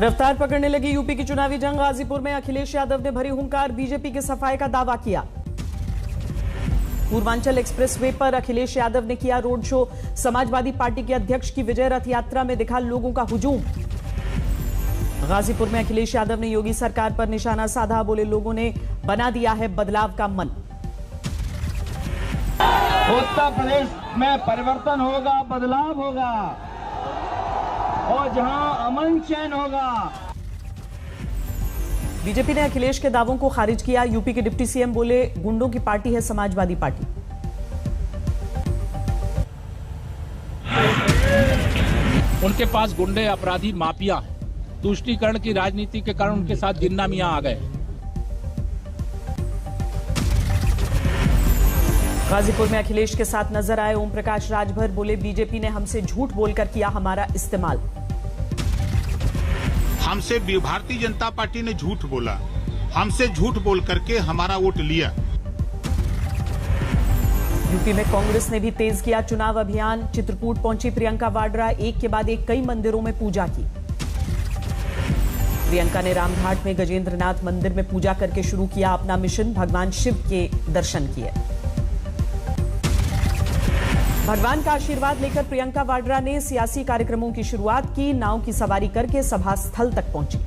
रफ्तार पकड़ने लगी यूपी की चुनावी जंग। गाजीपुर में अखिलेश यादव ने भरी हुंकार, बीजेपी के सफाई का दावा किया। पूर्वांचल एक्सप्रेसवे पर अखिलेश यादव ने किया रोड शो। समाजवादी पार्टी के अध्यक्ष की विजय रथ यात्रा में दिखा लोगों का हुजूम। गाजीपुर में अखिलेश यादव ने योगी सरकार पर निशाना साधा, बोले लोगों ने बना दिया है बदलाव का मन। उत्तर प्रदेश में परिवर्तन होगा, बदलाव होगा और जहां अमन चैन होगा। बीजेपी ने अखिलेश के दावों को खारिज किया। यूपी के डिप्टी सीएम बोले गुंडों की पार्टी है समाजवादी पार्टी। उनके पास गुंडे, अपराधी, माफिया हैं। तुष्टीकरण की राजनीति के कारण उनके साथ जिन्ना मियां आ गए। गाजीपुर में अखिलेश के साथ नजर आए ओम प्रकाश राजभर, बोले बीजेपी ने हमसे झूठ बोलकर किया हमारा इस्तेमाल। हमसे भारतीय जनता पार्टी ने झूठ बोला, हमसे झूठ बोल करके हमारा वोट लिया। यूपी में कांग्रेस ने भी तेज किया चुनाव अभियान। चित्रकूट पहुंची प्रियंका वाड्रा, एक के बाद एक कई मंदिरों में पूजा की। प्रियंका ने रामघाट में गजेंद्रनाथ मंदिर में पूजा करके शुरू किया अपना मिशन। भगवान शिव के दर्शन किए। भगवान का आशीर्वाद लेकर प्रियंका वाड्रा ने सियासी कार्यक्रमों की शुरुआत की। नाव की सवारी करके सभा स्थल तक पहुंची।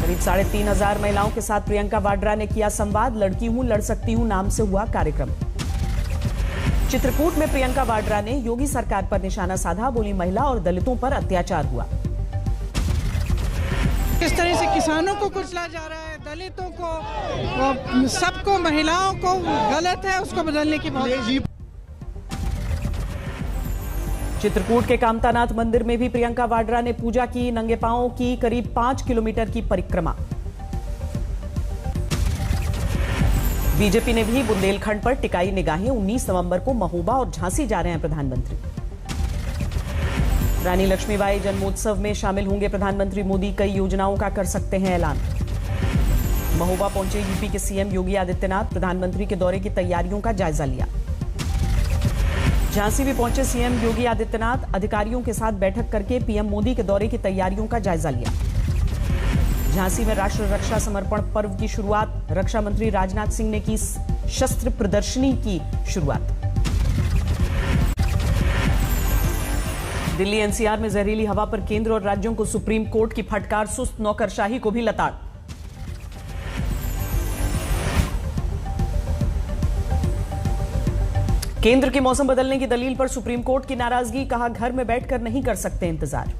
करीब 3500 महिलाओं के साथ प्रियंका वाड्रा ने किया संवाद। लड़की हूं, लड़ सकती हूं नाम से हुआ कार्यक्रम। चित्रकूट में प्रियंका वाड्रा ने योगी सरकार पर निशाना साधा, बोली महिला और दलितों पर अत्याचार हुआ। किस तरह से किसानों को कुचला जा रहा है, दलितों को, सबको, महिलाओं को गलत है, उसको बदलने की बहुत। चित्रकूट के कामतानाथ मंदिर में भी प्रियंका वाड्रा ने पूजा की। नंगे पांव की करीब 5 किलोमीटर की परिक्रमा। बीजेपी ने भी बुंदेलखंड पर टिकाई निगाहें। 19 नवंबर को महोबा और झांसी जा रहे हैं प्रधानमंत्री। रानी लक्ष्मीबाई जन्मोत्सव में शामिल होंगे प्रधानमंत्री मोदी। कई योजनाओं का कर सकते हैं ऐलान। महोबा पहुंचे यूपी के सीएम योगी आदित्यनाथ। प्रधानमंत्री के दौरे की तैयारियों का जायजा लिया। झांसी भी पहुंचे सीएम योगी आदित्यनाथ। अधिकारियों के साथ बैठक करके पीएम मोदी के दौरे की तैयारियों का जायजा लिया। झांसी में राष्ट्र रक्षा समर्पण पर्व की शुरुआत। रक्षा मंत्री राजनाथ सिंह ने की शस्त्र प्रदर्शनी की शुरुआत। दिल्ली एनसीआर में जहरीली हवा पर केंद्र और राज्यों को सुप्रीम कोर्ट की फटकार। सुस्त नौकरशाही को भी लताड़। केंद्र की मौसम बदलने की दलील पर सुप्रीम कोर्ट की नाराजगी। कहा घर में बैठकर नहीं कर सकते इंतजार।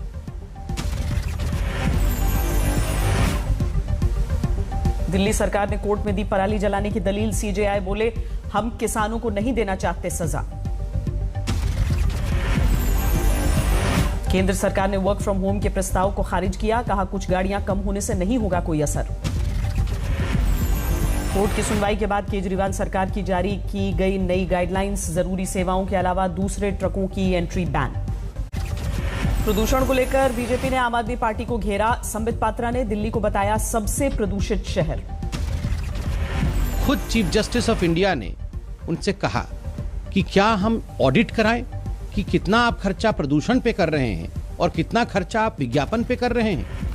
दिल्ली सरकार ने कोर्ट में दी पराली जलाने की दलील। सीजेआई बोले हम किसानों को नहीं देना चाहते सजा। केंद्र सरकार ने वर्क फ्रॉम होम के प्रस्ताव को खारिज किया। कहा कुछ गाड़ियां कम होने से नहीं होगा कोई असर। कोर्ट की सुनवाई के बाद केजरीवाल सरकार की जारी की गई नई गाइडलाइंस। जरूरी सेवाओं के अलावा दूसरे ट्रकों की एंट्री बैन। प्रदूषण को लेकर बीजेपी ने आम आदमी पार्टी को घेरा। संबित पात्रा ने दिल्ली को बताया सबसे प्रदूषित शहर। खुद चीफ जस्टिस ऑफ इंडिया ने उनसे कहा कि क्या हम ऑडिट कराएं कि कितना आप खर्चा प्रदूषण पे कर रहे हैं और कितना खर्चा आप विज्ञापन पे कर रहे हैं।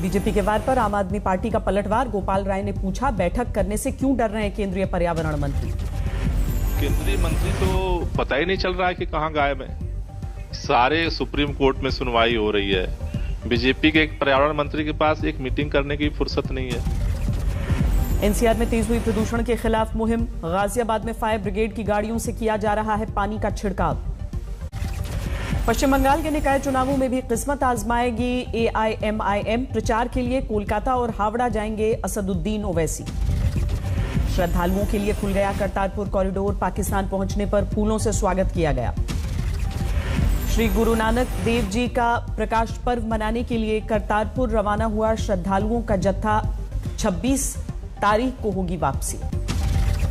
बीजेपी के वार पर आम आदमी पार्टी का पलटवार। गोपाल राय ने पूछा बैठक करने से क्यों डर रहे हैं केंद्रीय पर्यावरण मंत्री। केंद्रीय मंत्री तो पता ही नहीं चल रहा है कि कहां गायब है। सारे सुप्रीम कोर्ट में सुनवाई हो रही है। बीजेपी के एक पर्यावरण मंत्री के पास एक मीटिंग करने की फुर्सत नहीं है। एनसीआर में तेज हुई प्रदूषण के खिलाफ मुहिम। गाजियाबाद में फायर ब्रिगेड की गाड़ियों से किया जा रहा है पानी का छिड़काव। पश्चिम बंगाल के निकाय चुनावों में भी किस्मत आजमाएगी एआईएमआईएम। प्रचार के लिए कोलकाता और हावड़ा जाएंगे असदुद्दीन ओवैसी। श्रद्धालुओं के लिए खुल गया करतारपुर कॉरिडोर। पाकिस्तान पहुंचने पर फूलों से स्वागत किया गया। श्री गुरु नानक देव जी का प्रकाश पर्व मनाने के लिए करतारपुर रवाना हुआ श्रद्धालुओं का जत्था। 26 तारीख को होगी वापसी।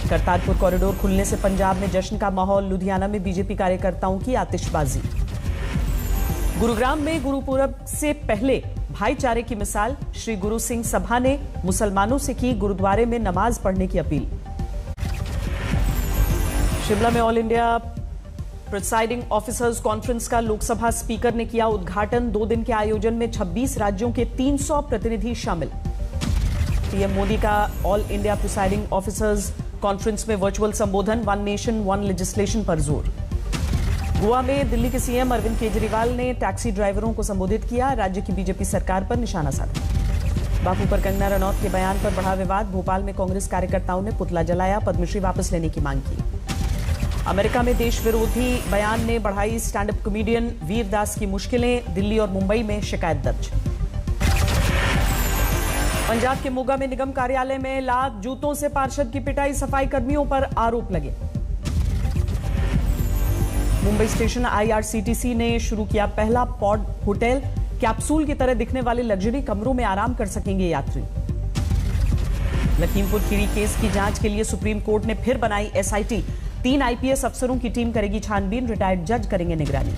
करतारपुर कॉरिडोर खुलने से पंजाब में जश्न का माहौल। लुधियाना में बीजेपी कार्यकर्ताओं की आतिशबाजी। गुरुग्राम में गुरुपुरब से पहले भाईचारे की मिसाल। श्री गुरु सिंह सभा ने मुसलमानों से की गुरुद्वारे में नमाज पढ़ने की अपील। शिमला में all India presiding officers conference का लोकसभा स्पीकर ने किया उद्घाटन। 2 दिन के आयोजन में 26 राज्यों के 300 प्रतिनिधि शामिल। पीएम मोदी का all India presiding officers conference में वर्चुअल संबोधन। 1 नेशन 1 लेजिस्लेशन पर जोर। गोवा में दिल्ली के सीएम अरविंद केजरीवाल ने टैक्सी ड्राइवरों को संबोधित किया। राज्य की बीजेपी सरकार पर निशाना साधा। बापू पर कंगना रनौत के बयान पर बढ़ा विवाद। भोपाल में कांग्रेस कार्यकर्ताओं ने पुतला जलाया। पद्मश्री वापस लेने की मांग की। अमेरिका में देश विरोधी बयान ने बढ़ाई स्टैंड अप कॉमेडियन वीर दास की मुश्किलें। दिल्ली और मुंबई में शिकायत दर्ज। पंजाब के मोगा में निगम कार्यालय में लात जूतों से पार्षद की पिटाई। सफाई कर्मियों पर आरोप लगे। मुंबई स्टेशन आईआरसीटीसी ने शुरू किया पहला पॉड होटल। कैप्सूल की तरह दिखने वाले लग्जरी कमरों में आराम कर सकेंगे यात्री। लखीमपुर खीरी केस की जांच के लिए सुप्रीम कोर्ट ने फिर बनाई एसआईटी। 3 आईपीएस अफसरों की टीम करेगी छानबीन। रिटायर्ड जज करेंगे निगरानी।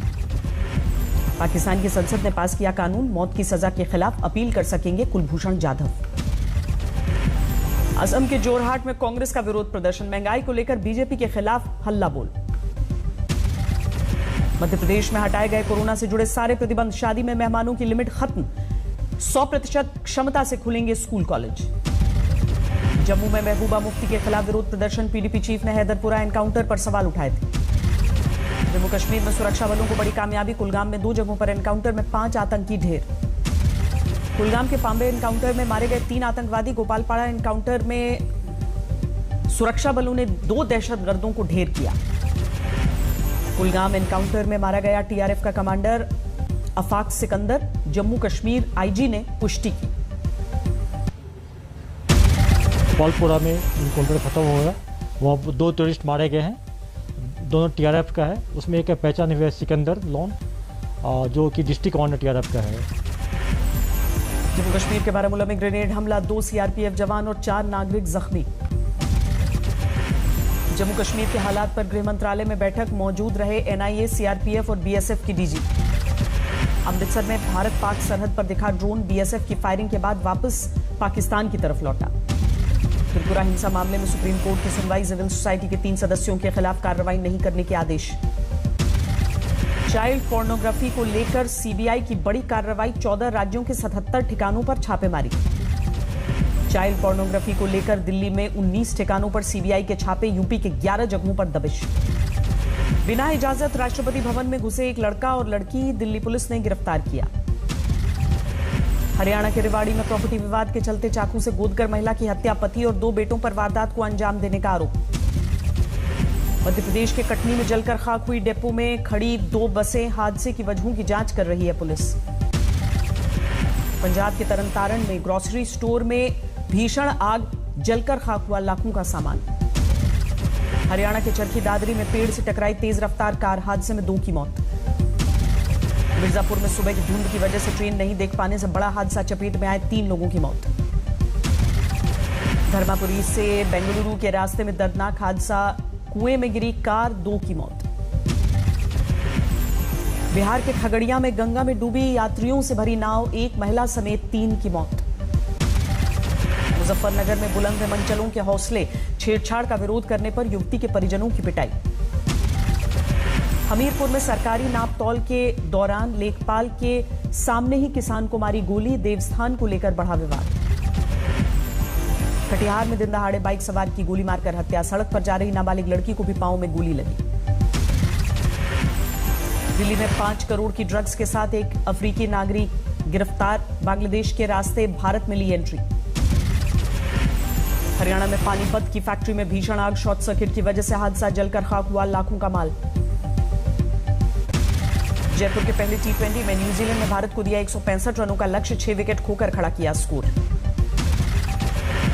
पाकिस्तान की संसद ने पास किया कानून। मौत की सजा के खिलाफ अपील कर सकेंगे कुलभूषण जाधव। असम के जोरहाट में कांग्रेस का विरोध प्रदर्शन। महंगाई को लेकर बीजेपी के खिलाफ हल्ला बोल। मध्य प्रदेश में हटाए गए कोरोना से जुड़े सारे प्रतिबंध। शादी में मेहमानों की लिमिट खत्म। 100% क्षमता से खुलेंगे स्कूल कॉलेज। जम्मू में महबूबा मुफ्ती के खिलाफ विरोध प्रदर्शन। पीडीपी चीफ ने हैदरपुरा एनकाउंटर पर सवाल उठाए थे। जम्मू कश्मीर में सुरक्षा बलों को बड़ी कामयाबी। कुलगाम में 2 जगहों पर एनकाउंटर में 5 आतंकी ढेर। कुलगाम के पांबे एनकाउंटर में मारे गए 3 आतंकवादी। गोपालपाड़ा एनकाउंटर में सुरक्षा बलों ने 2 दहशतगर्दों को ढेर किया। कुलगाम एनकाउंटर में मारा गया टीआरएफ का कमांडर अफाक सिकंदर। जम्मू कश्मीर आईजी ने पुष्टि की। गोपालपुरा में एनकाउंटर खत्म हो गया। वहाँ 2 टेररिस्ट मारे गए हैं। दोनों टीआरएफ का है। उसमें एक पहचान हुआ है सिकंदर लोन, जो कि डिस्ट्रिक्ट कमांडर टीआरएफ का है। जम्मू कश्मीर के बारामूला में ग्रेनेड हमला। 2 सीआरपीएफ जवान और 4 नागरिक जख्मी। जम्मू कश्मीर के हालात पर गृह मंत्रालय में बैठक। मौजूद रहे एनआईए, सीआरपीएफ और बीएसएफ की डीजी। अमृतसर में भारत पाक सरहद पर दिखा ड्रोन। बीएसएफ की फायरिंग के बाद वापस पाकिस्तान की तरफ लौटा। त्रिपुरा हिंसा मामले में सुप्रीम कोर्ट की सुनवाई। सिविल सोसाइटी के 3 सदस्यों के खिलाफ कार्रवाई नहीं करने के आदेश। चाइल्ड पोर्नोग्राफी को लेकर सीबीआई की बड़ी कार्रवाई। 14 राज्यों के 77 ठिकानों पर छापेमारी। चाइल्ड पोर्नोग्राफी को लेकर दिल्ली में 19 ठिकानों पर सीबीआई के छापे। यूपी के 11 जगहों पर दबिश। बिना इजाजत राष्ट्रपति भवन में घुसे एक लड़का और लड़की। दिल्ली पुलिस ने गिरफ्तार किया। हरियाणा के रेवाड़ी में प्रॉपर्टी विवाद के चलते चाकू से गोदकर महिला की हत्या। पति और 2 बेटों पर वारदात को अंजाम देने का आरोप। मध्य प्रदेश के कटनी में जलकर खाक हुई डेपो में खड़ी 2 बसें। हादसे की वजहों की जांच कर रही है पुलिस। पंजाब के तरनतारण में ग्रोसरी स्टोर में भीषण आग। जलकर खाक हुआ लाखों का सामान। हरियाणा के चरखी दादरी में पेड़ से टकराई तेज रफ्तार कार। हादसे में 2 की मौत। मिर्जापुर में सुबह की धुंध की वजह से ट्रेन नहीं देख पाने से बड़ा हादसा। चपेट में आए 3 लोगों की मौत। धर्मापुरी से बेंगलुरु के रास्ते में दर्दनाक हादसा। कुएं में गिरी कार, 2 की मौत। बिहार के खगड़िया में गंगा में डूबी यात्रियों से भरी नाव। 1 महिला समेत 3 की मौत। मुजफ्फरनगर में बुलंद मंचलों के हौसले। छेड़छाड़ का विरोध करने पर युवती के परिजनों की पिटाई। हमीरपुर में सरकारी नाप तौल के दौरान लेखपाल के सामने ही किसान को मारी गोली। देवस्थान को लेकर बढ़ा विवाद। कटिहार में दिन दहाड़े बाइक सवार की गोली मारकर हत्या। सड़क पर जा रही नाबालिग लड़की को भी पांव में गोली लगी। दिल्ली में 5 करोड़ की ड्रग्स के साथ एक अफ्रीकी नागरिक गिरफ्तार। बांग्लादेश के रास्ते भारत में ली एंट्री। हरियाणा में पानीपत की फैक्ट्री में भीषण आग। शॉर्ट सर्किट की वजह से हादसा। जलकर खाक हुआ लाखों का माल। जयपुर के पहले T20 में न्यूजीलैंड ने भारत को दिया 165 रनों का लक्ष्य। 6 विकेट खोकर खड़ा किया स्कोर।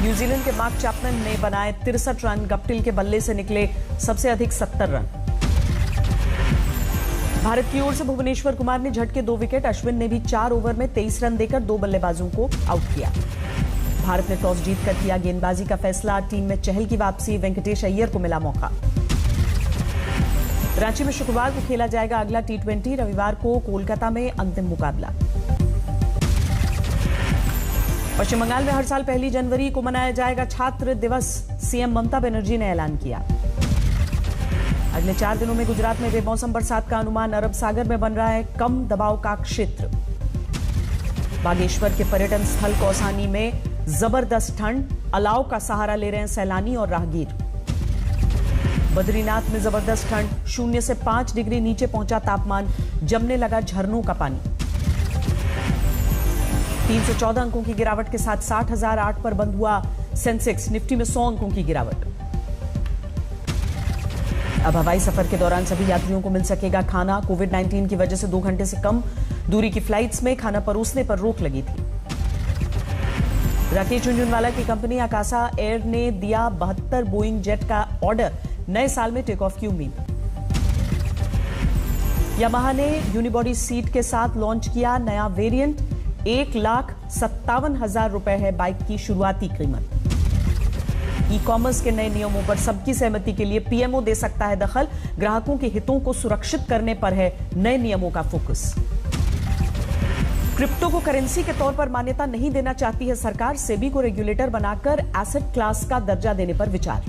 न्यूजीलैंड के मार्क चैपमैन ने बनाए 63 रन। गप्टिल के बल्ले से निकले सबसे अधिक 70 रन। भारत की ओर से भुवनेश्वर कुमार ने झटके 2 विकेट। अश्विन ने भी 4 ओवर में 23 रन देकर 2 बल्लेबाजों को आउट किया। भारत ने टॉस जीतकर किया गेंदबाजी का फैसला। टीम में चहल की वापसी। वेंकटेश अय्यर को मिला मौका। रांची में शुक्रवार को खेला जाएगा अगला T20। रविवार को कोलकाता में अंतिम मुकाबला। पश्चिम बंगाल में हर साल 1 जनवरी को मनाया जाएगा छात्र दिवस। सीएम ममता बनर्जी ने ऐलान किया। अगले 4 दिनों में गुजरात में बेमौसम बरसात का अनुमान। अरब सागर में बन रहा है कम दबाव का क्षेत्र। बागेश्वर के पर्यटन स्थल कौसानी में जबरदस्त ठंड, अलाव का सहारा ले रहे हैं सैलानी और राहगीर। बद्रीनाथ में जबरदस्त ठंड, 0 से 5 डिग्री नीचे पहुंचा तापमान, जमने लगा झरनों का पानी। 314 अंकों की गिरावट के साथ 60,008 पर बंद हुआ सेंसेक्स। निफ्टी में 100 अंकों की गिरावट। अब हवाई सफर के दौरान सभी यात्रियों को मिल सकेगा खाना। कोविड-19 की वजह से 2 घंटे से कम दूरी की फ्लाइट्स में खाना परोसने पर रोक लगी थी। राकेश झुनझुनवाला की कंपनी आकाशा एयर ने दिया 72 बोइंग जेट का ऑर्डर। नए साल में टेक ऑफ की उम्मीद। यामाहा ने यूनिबॉडी सीट के साथ लॉन्च किया नया वेरिएंट। 1,57,000 रुपए है बाइक की शुरुआती कीमत। ई कॉमर्स के नए नियमों पर सबकी सहमति के लिए पीएमओ दे सकता है दखल। ग्राहकों के हितों को सुरक्षित करने पर है नए नियमों का फोकस। क्रिप्टो को करेंसी के तौर पर मान्यता नहीं देना चाहती है सरकार। सेबी को रेगुलेटर बनाकर एसेट क्लास का दर्जा देने पर विचार।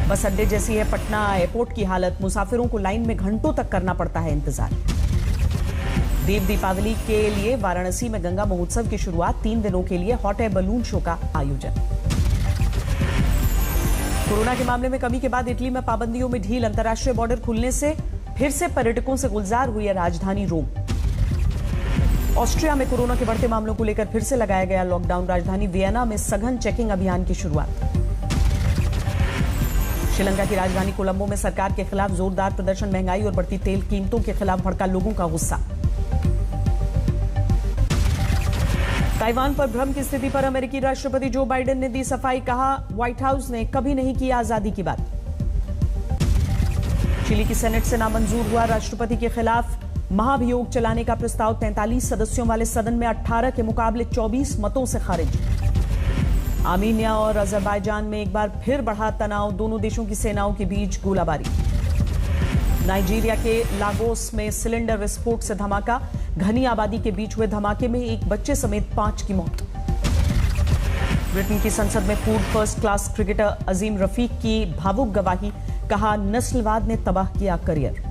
बस अड्डे जैसी है पटना एयरपोर्ट की हालत। मुसाफिरों को लाइन में घंटों तक करना पड़ता है इंतजार। देव दीपावली के लिए वाराणसी में गंगा महोत्सव की शुरुआत। 3 दिनों के लिए हॉट एयर बलून शो का आयोजन। कोरोना के मामले में कमी के बाद इटली में पाबंदियों में ढील। अंतर्राष्ट्रीय बॉर्डर खुलने से फिर से पर्यटकों से गुलजार हुई है राजधानी रोम। ऑस्ट्रिया में कोरोना के बढ़ते मामलों को लेकर फिर से लगाया गया लॉकडाउन। राजधानी वियना में सघन चेकिंग अभियान की शुरुआत। श्रीलंका की राजधानी कोलंबो में सरकार के खिलाफ जोरदार प्रदर्शन। महंगाई और बढ़ती तेल कीमतों के खिलाफ भड़का लोगों का गुस्सा। ताइवान पर भ्रम की स्थिति पर अमेरिकी राष्ट्रपति जो बाइडेन ने दी सफाई। कहा व्हाइट हाउस ने कभी नहीं की आजादी की बात। चिली की सेनेट से नामंजूर हुआ राष्ट्रपति के खिलाफ महाभियोग चलाने का प्रस्ताव। 43 सदस्यों वाले सदन में 18 के मुकाबले 24 मतों से खारिज। आर्मीनिया और अजरबैजान में एक बार फिर बढ़ा तनाव। दोनों देशों की सेनाओं के बीच गोलाबारी। नाइजीरिया के लागोस में सिलेंडर विस्फोट से धमाका। घनी आबादी के बीच हुए धमाके में एक बच्चे समेत 5 की मौत। ब्रिटेन की संसद में पूर्व फर्स्ट क्लास क्रिकेटर अजीम रफीक की भावुक गवाही। कहा नस्लवाद ने तबाह किया करियर।